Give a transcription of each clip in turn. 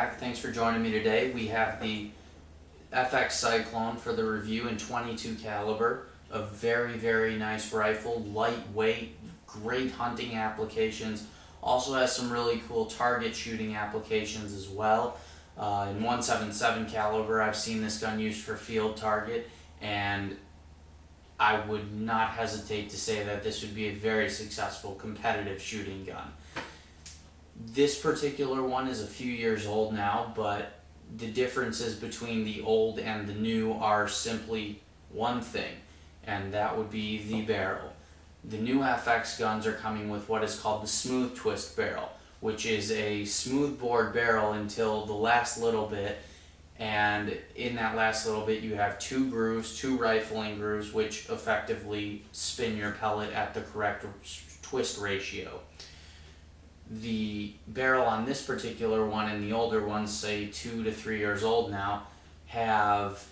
back. Thanks for joining me today. We have the FX Cyclone for the review in 22 caliber. A very nice rifle, lightweight, great hunting applications. Also has some really cool target shooting applications as well. In 177 caliber, I've seen this gun used for field target, and I would not hesitate to say that this would be a very successful competitive shooting gun. This particular one is a few years old now, but the differences between the old and the new are simply one thing, and that would be the barrel. The new FX guns are coming with what is called the smooth twist barrel, which is a smooth bore barrel until the last little bit, and in that last little bit you have two grooves, two rifling grooves, which effectively spin your pellet at the correct twist ratio. The barrel on this particular one and the older ones, say 2 to 3 years old now, have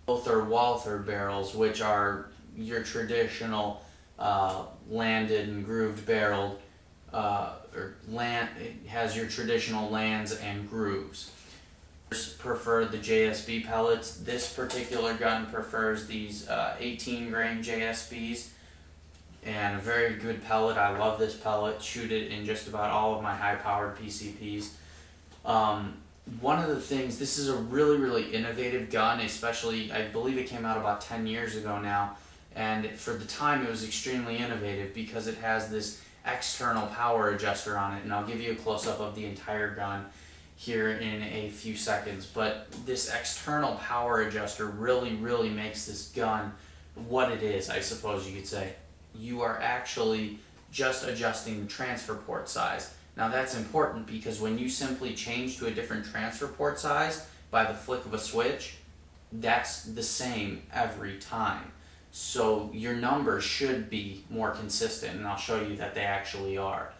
both are Walther barrels, which are your traditional landed and grooved barreled, it has your traditional lands and grooves. Prefer the JSB pellets. This particular gun prefers these 18 grain JSBs, and a very good pellet. I love this pellet. Shoot it in just about all of my high-powered PCPs. One of the things, this is a really innovative gun, especially, I believe it came out about 10 years ago now, and for the time it was extremely innovative because it has this external power adjuster on it, and I'll give you a close-up of the entire gun here in a few seconds. But this external power adjuster really makes this gun what it is, I suppose you could say. You are actually just adjusting the transfer port size. Now that's important because when you simply change to a different transfer port size by the flick of a switch, that's the same every time. So your numbers should be more consistent, and I'll show you that they actually are.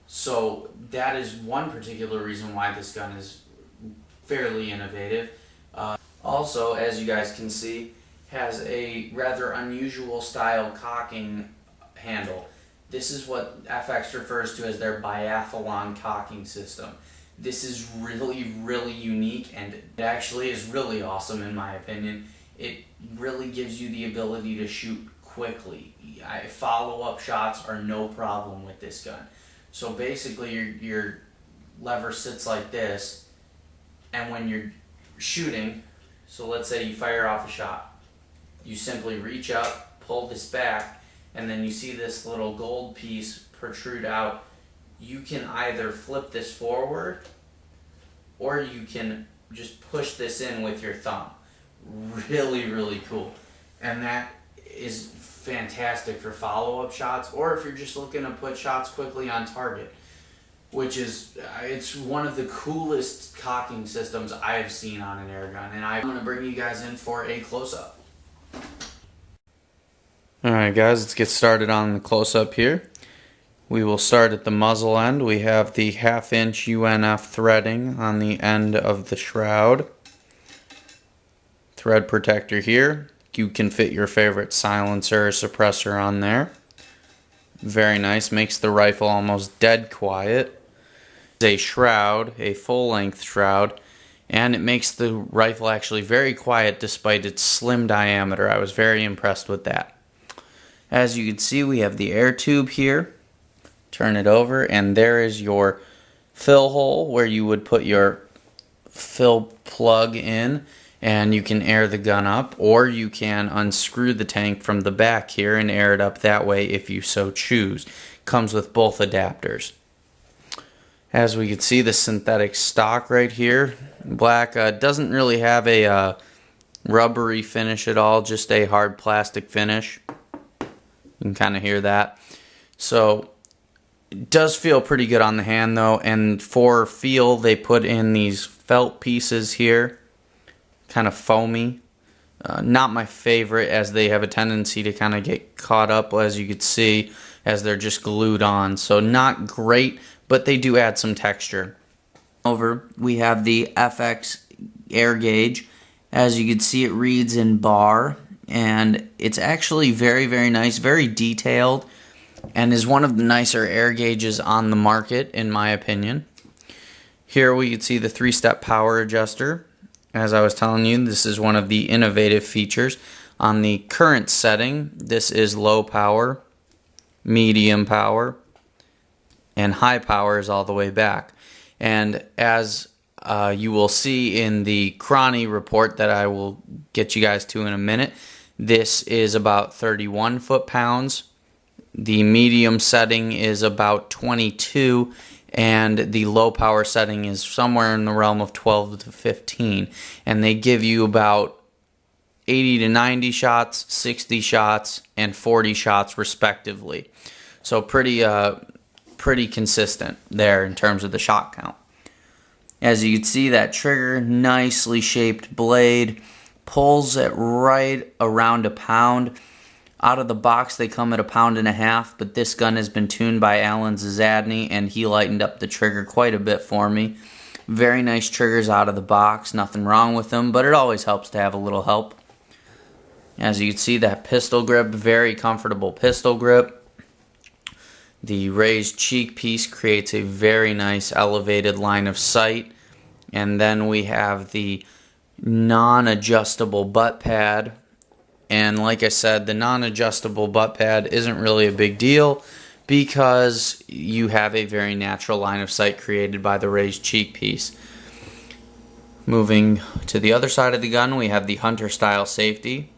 So that is one particular reason why this gun is fairly innovative. Also, as you guys can see, has a rather unusual style cocking handle. This is what FX refers to as their biathlon cocking system. This is really unique, and it actually is really awesome in my opinion. It really gives you the ability to shoot quickly. Follow-up shots are no problem with this gun. So basically your lever sits like this, and when you're shooting, so let's say you fire off a shot, you simply reach up, pull this back, and then you see this little gold piece protrude out. You can either flip this forward, or you can just push this in with your thumb. Really cool. And that is fantastic for follow-up shots, or if you're just looking to put shots quickly on target, which is, it's one of the coolest cocking systems I have seen on an air gun, and I'm going to bring you guys in for a close-up. Alright guys, let's get started on the close-up here. We will start at the muzzle end. We have the 1/2 inch UNF threading on the end of the shroud. Thread protector here. You can fit your favorite silencer or suppressor on there. Very nice, makes the rifle almost dead quiet. It's a shroud, a full-length shroud, and it makes the rifle actually very quiet despite its slim diameter. I was very impressed with that. As you can see, we have the air tube here. Turn it over, and there is your fill hole where you would put your fill plug in, and you can air the gun up, or you can unscrew the tank from the back here and air it up that way if you so choose. Comes with both adapters. As we can see, the synthetic stock right here, black, doesn't really have a rubbery finish at all, just a hard plastic finish. You can kind of hear that. So it does feel pretty good on the hand though, and for feel they put in these felt pieces here, kind of foamy. Not my favorite, as they have a tendency to kind of get caught up, as you could see, as they're just glued on. So not great, but they do add some texture. Over, we have the FX air gauge. As you can see, it reads in bar, and it's actually very nice, very detailed, and is one of the nicer air gauges on the market, in my opinion. Here we can see the 3-step power adjuster. As I was telling you, this is one of the innovative features. On the current setting, this is low power, medium power, and high power is all the way back. And as you will see in the Chrony report that I will get you guys to in a minute, this is about 31 foot-pounds. The medium setting is about 22, and the low power setting is somewhere in the realm of 12 to 15. And they give you about 80 to 90 shots, 60 shots, and 40 shots respectively. So pretty consistent there in terms of the shot count. As you can see, that trigger, nicely shaped blade, pulls at right around a pound. Out of the box, they come at 1.5 pounds, but this gun has been tuned by Alan Zazadny, and he lightened up the trigger quite a bit for me. Very nice triggers out of the box, nothing wrong with them, but it always helps to have a little help. As you can see, that pistol grip, very comfortable pistol grip. The raised cheek piece creates a very nice elevated line of sight. And then we have the non-adjustable butt pad. And like I said, the non-adjustable butt pad isn't really a big deal because you have a very natural line of sight created by the raised cheek piece. Moving to the other side of the gun, we have the hunter style safety.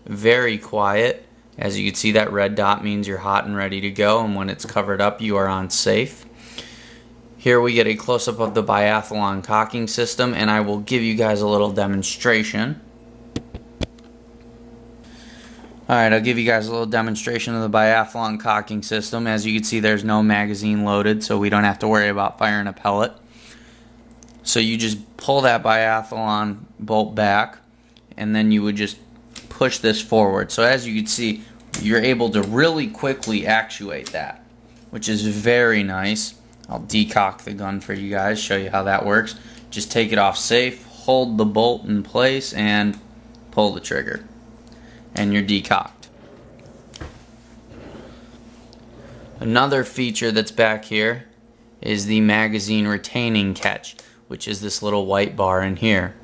Very quiet. As you can see, that red dot means you're hot and ready to go, and when it's covered up, you are on safe. Here we get a close-up of the biathlon cocking system, and I will give you guys a little demonstration. Alright, I'll give you guys a little demonstration of the biathlon cocking system. As you can see, there's no magazine loaded, so we don't have to worry about firing a pellet. So you just pull that biathlon bolt back, and then you would just push this forward. So as you can see, you're able to really quickly actuate that, which is very nice. I'll decock the gun for you guys, show you how that works. Just take it off safe, hold the bolt in place, and pull the trigger. And you're decocked. Another feature that's back here is the magazine retaining catch, which is this little white bar in here.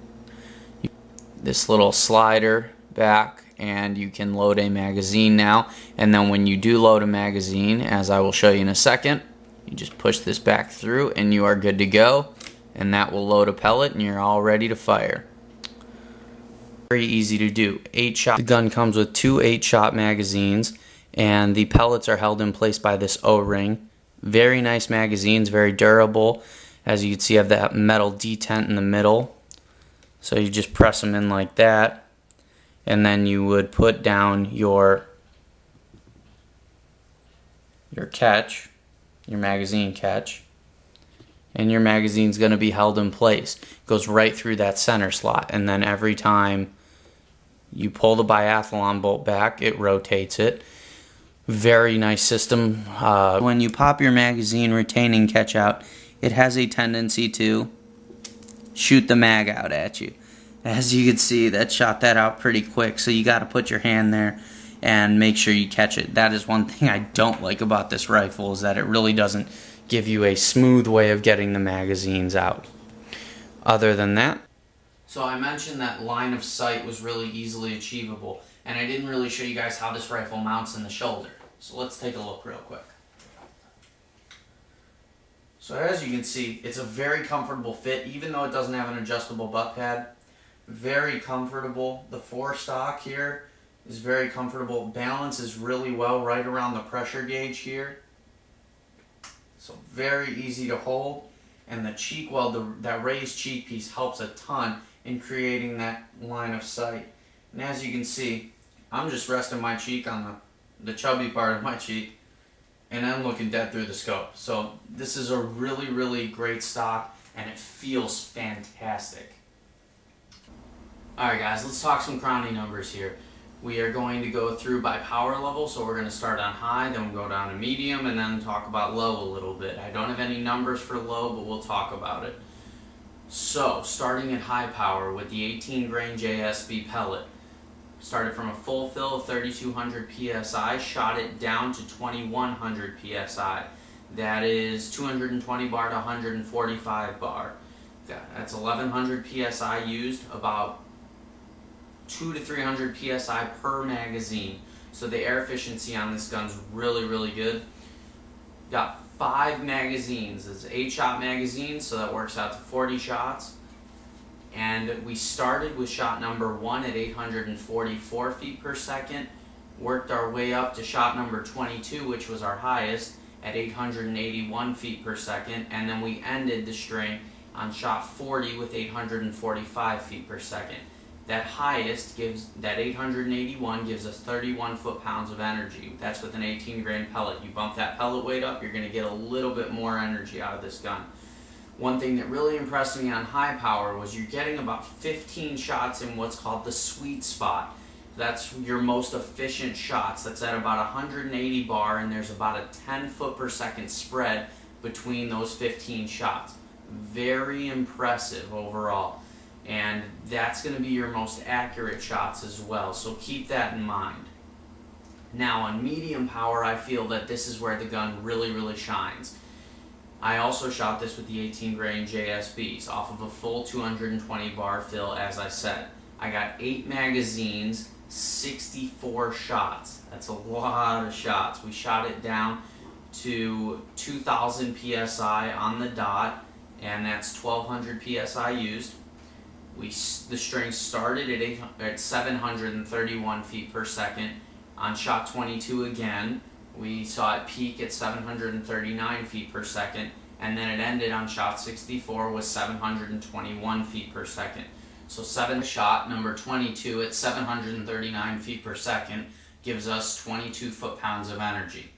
This little slider back, and you can load a magazine now. And then when you do load a magazine, as I will show you in a second, you just push this back through and you are good to go, and that will load a pellet and you're all ready to fire. Very easy to do. 8-shot. The gun comes with 2 8-shot magazines, and the pellets are held in place by this O-ring. Very nice magazines, very durable. As you can see, I have that metal detent in the middle. So you just press them in like that, and then you would put down your catch, your magazine catch, and your magazine's going to be held in place. It goes right through that center slot, and then every time you pull the biathlon bolt back, it rotates it. Very nice system. When you pop your magazine retaining catch out, it has a tendency to shoot the mag out at you. As you can see, that shot that out pretty quick, so you got to put your hand there and make sure you catch it. That is one thing I don't like about this rifle, is that it really doesn't give you a smooth way of getting the magazines out. Other than that, so I mentioned that line of sight was really easily achievable, and I didn't really show you guys how this rifle mounts in the shoulder. So let's take a look real quick. So as you can see, it's a very comfortable fit, even though it doesn't have an adjustable butt pad. Very comfortable. The forestock here is very comfortable. Balances really well right around the pressure gauge here. So very easy to hold. And the cheek weld, that raised cheek piece helps a ton in creating that line of sight. And as you can see, I'm just resting my cheek on the chubby part of my cheek, and I'm looking dead through the scope. So this is a really, really great stock, and it feels fantastic. Alright guys, let's talk some Chrony numbers here. We are going to go through by power level, so we're going to start on high, then we'll go down to medium, and then talk about low a little bit. I don't have any numbers for low, but we'll talk about it. So, starting at high power with the 18 grain JSB pellet. Started from a full fill of 3200 PSI, shot it down to 2100 PSI. That is 220 bar to 145 bar. That's 1100 psi used, about 200 to 300 psi per magazine. So the air efficiency on this gun's really good. Got 5 magazines. It's 8-shot magazines, so that works out to 40 shots. And we started with shot number 1 at 844 feet per second, worked our way up to shot number 22, which was our highest, at 881 feet per second, and then we ended the string on shot 40 with 845 feet per second. That highest gives, that 881 gives us 31 foot-pounds of energy. That's with an 18 grain pellet. You bump that pellet weight up, you're going to get a little bit more energy out of this gun. One thing that really impressed me on high power was you're getting about 15 shots in what's called the sweet spot. That's your most efficient shots. That's at about 180 bar, and there's about a 10 foot per second spread between those 15 shots. Very impressive overall. And that's going to be your most accurate shots as well, so keep that in mind. Now on medium power, I feel that this is where the gun really shines. I also shot this with the 18 grain JSBs off of a full 220 bar fill, as I said. I got 8 magazines, 64 shots. That's a lot of shots. We shot it down to 2000 psi on the dot, and that's 1200 psi used. The string started at 731 feet per second. On shot 22 again, we saw it peak at 739 feet per second, and then it ended on shot 64 with 721 feet per second. So shot number 22 at 739 feet per second gives us 22 foot-pounds of energy.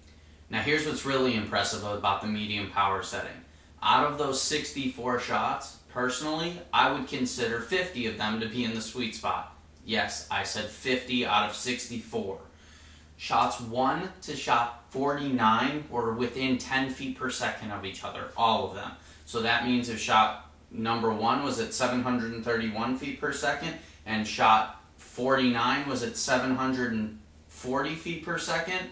Now here's what's really impressive about the medium power setting. Out of those 64 shots, personally, I would consider 50 of them to be in the sweet spot. Yes, I said 50 out of 64. Shots 1 to shot 49 were within 10 feet per second of each other, all of them. So that means if shot number 1 was at 731 feet per second and shot 49 was at 740 feet per second,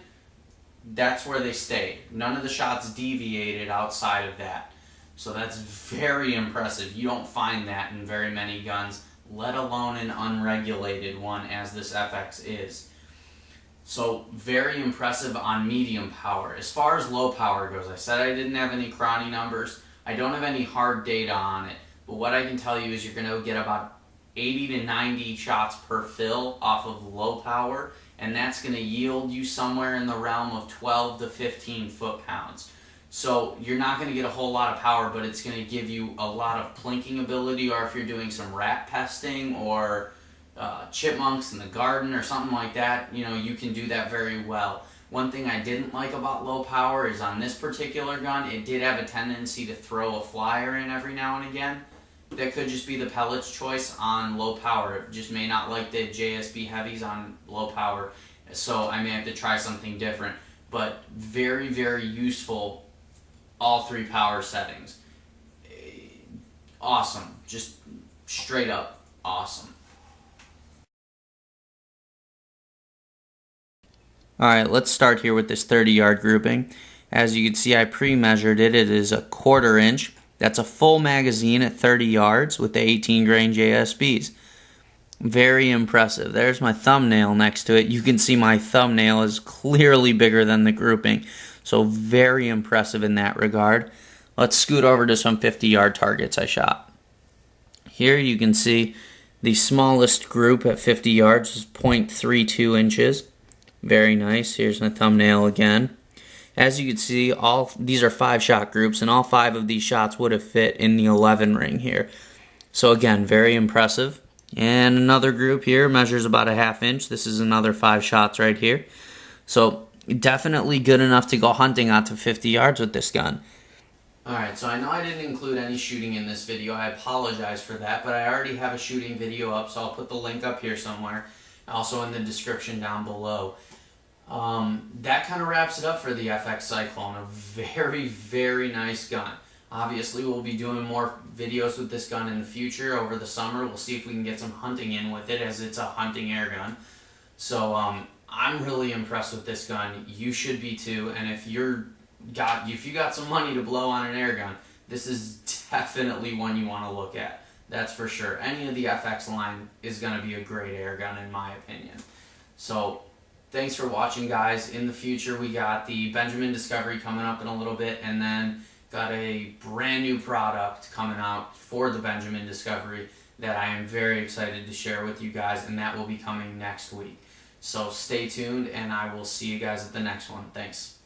that's where they stayed. None of the shots deviated outside of that. So that's very impressive. You don't find that in very many guns, let alone an unregulated one as this FX is. So very impressive on medium power. As far as low power goes, I said I didn't have any chrony numbers. I don't have any hard data on it. But what I can tell you is you're going to get about 80 to 90 shots per fill off of low power, and that's going to yield you somewhere in the realm of 12 to 15 foot-pounds. So you're not going to get a whole lot of power, but it's going to give you a lot of plinking ability, or if you're doing some rat pesting or chipmunks in the garden or something like that, you know, you can do that very well. One thing I didn't like about low power is on this particular gun, it did have a tendency to throw a flyer in every now and again. That could just be the pellet's choice on low power. It just may not like the JSB heavies on low power, so I may have to try something different. But very useful, all 3 power settings. Awesome, just straight up awesome. Alright, let's start here with this 30-yard grouping. As you can see, I pre-measured it. It is a 1/4 inch. That's a full magazine at 30 yards with the 18 grain JSBs. Very impressive. There's my thumbnail next to it. You can see my thumbnail is clearly bigger than the grouping. So very impressive in that regard. Let's scoot over to some 50-yard targets I shot. Here you can see the smallest group at 50 yards is 0.32 inches. Very nice. Here's my thumbnail again. As you can see, these are 5-shot groups, and all 5 of these shots would have fit in the 11 ring here. So again, very impressive. And another group here measures about a 1/2 inch. This is another 5 shots right here. So definitely good enough to go hunting out to 50 yards with this gun. Alright, so I know I didn't include any shooting in this video. I apologize for that, but I already have a shooting video up, so I'll put the link up here somewhere. Also in the description down below. That kind of wraps it up for the FX Cyclone. A very nice gun. Obviously, we'll be doing more videos with this gun in the future over the summer. We'll see if we can get some hunting in with it, as it's a hunting air gun. So I'm really impressed with this gun. You should be too. And if you're if you got some money to blow on an air gun, this is definitely one you want to look at. That's for sure. Any of the FX line is going to be a great air gun in my opinion. So thanks for watching, guys. In the future, we got the Benjamin Discovery coming up in a little bit, and then got a brand new product coming out for the Benjamin Discovery that I am very excited to share with you guys, and that will be coming next week. So stay tuned, and I will see you guys at the next one. Thanks.